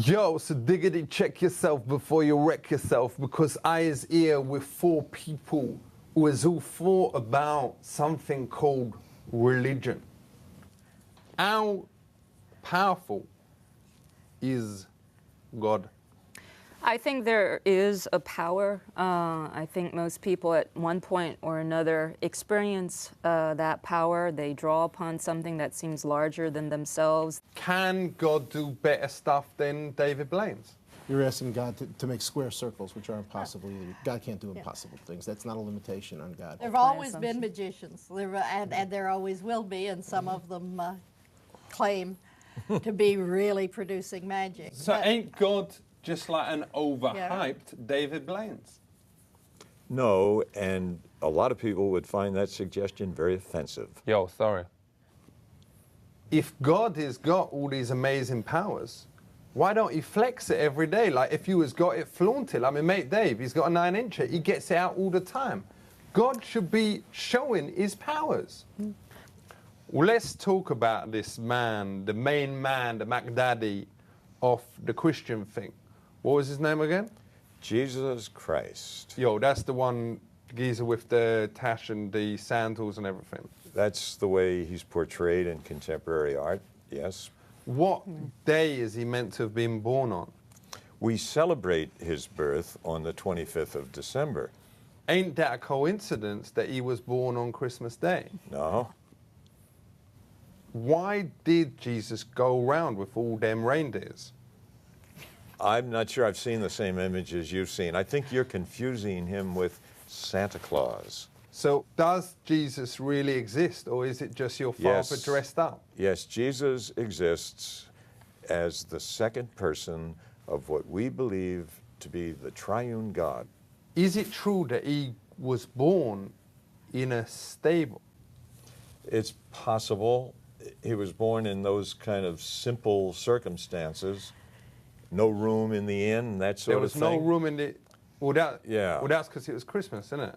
Yo, so diggity check yourself before you wreck yourself, because I is here with four people who has all thought about something called religion. How powerful is God? I think there is a power. I think most people at one point or another experience that power. They draw upon something that seems larger than themselves. Can God do better stuff than David Blaine's? You're asking God to make square circles, which are impossible either. God can't do impossible things. That's not a limitation on God. There have always been magicians, and there always will be, and some of them claim to be really producing magic. So But- ain't God just like an overhyped David Blaine's? No, and a lot of people would find that suggestion very offensive. Yo, sorry. If God has got all these amazing powers, why don't he flex it every day? Like if you has got it, flaunt it. Like my mate Dave, he's got a 9-incher. He gets it out all the time. God should be showing his powers. Well, let's talk about this man, the main man, the MacDaddy of the Christian thing. What was his name again? Jesus Christ. Yo, that's the one geezer with the tash and the sandals and everything. That's the way he's portrayed in contemporary art, yes. What day is he meant to have been born on? We celebrate his birth on the 25th of December. Ain't that a coincidence that he was born on Christmas Day? No? Why did Jesus go around with all them reindeers? I'm not sure I've seen the same image as you've seen. I think you're confusing him with Santa Claus. So does Jesus really exist, or is it just your father Yes. dressed up? Yes, Jesus exists as the second person of what we believe to be the triune God. Is it true that he was born in a stable? It's possible he was born in those kind of simple circumstances. No room in the inn, that sort There of was thing. no room in the... Well, Yeah. Well, that's because it was Christmas, isn't it?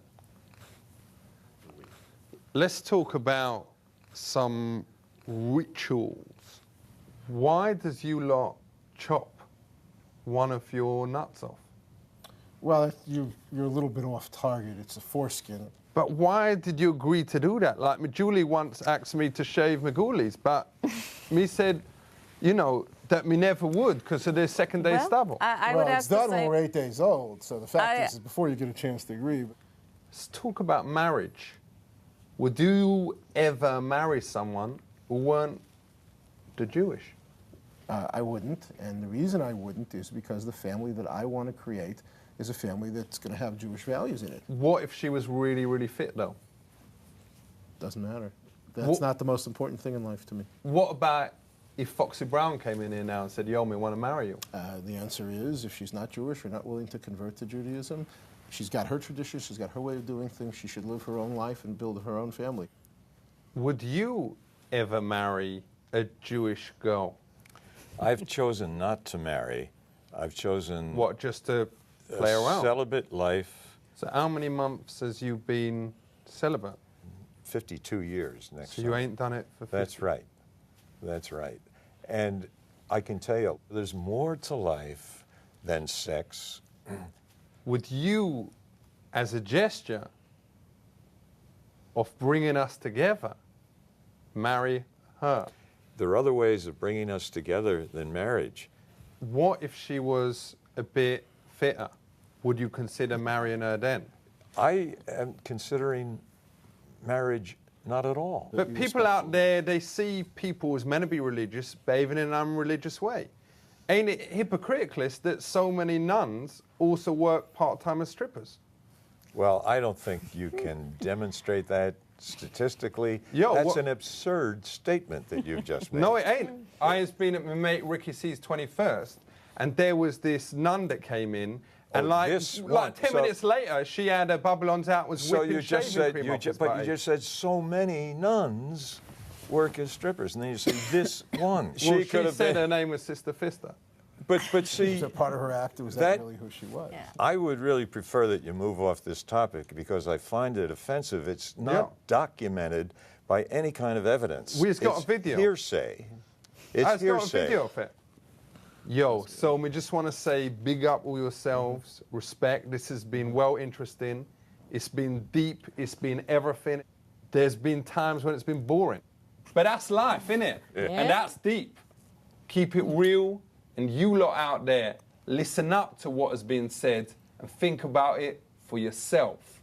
Let's talk about some rituals. Why does you lot chop one of your nuts off? Well, you're a little bit off target. It's a foreskin. But why did you agree to do that? Like, Julie once asked me to shave my ghoulies, but me said, you know, that me never would because of their second-day stubble. I well, would have it's to done say, when we're 8 days old, so the fact I- is before you get a chance to agree. Let's talk about marriage. Would you ever marry someone who weren't the Jewish? I wouldn't, and the reason I wouldn't is because the family that I want to create is a family that's going to have Jewish values in it. What if she was really, really fit, though? Doesn't matter. That's What- not the most important thing in life to me. What about if Foxy Brown came in here now and said, yo, me want to marry you? The answer is, if she's not Jewish or not willing to convert to Judaism, she's got her traditions, she's got her way of doing things, she should live her own life and build her own family. Would you ever marry a Jewish girl? I've chosen not to marry. I've chosen What, just to play a around? celibate life, So how many months has you been celibate? 52 years next So you summer. ain't done it for 50? That's right. That's right. And I can tell you, there's more to life than sex. Would you, as a gesture of bringing us together, marry her? There are other ways of bringing us together than marriage. What if she was a bit fitter? Would you consider marrying her then? I am considering marriage not at all. But people out there, they see people as meant to be religious, behaving in an unreligious way. Ain't it hypocritical that so many nuns also work part-time as strippers? Well, I don't think you can demonstrate that statistically. Yo, That's what- an absurd statement that you've just made. No, it ain't. I has been at my mate Ricky C's 21st, and there was this nun that came in, and Oh, like this 10 one. So- minutes later, she had her bubble-ons out, was So whipping you just shaving said, cream you off his but you body. just said so many nuns work as strippers, and then you say this one. Well, she she could have said been. her name was Sister Fister. But Was see, that part of her act, or was that- that really who she was? Yeah. I would really prefer that you move off this topic because I find it offensive. It's not Yeah. documented by any kind of evidence. We just got It's a video. Hearsay. It's I've got a hearsay. video of it. Yo, so we just want to say big up all yourselves, respect. This has been well interesting. It's been deep, it's been everything. There's been times when it's been boring. But that's life, innit? Yeah. And that's deep. Keep it real, and you lot out there, listen up to what has been said and think about it for yourself.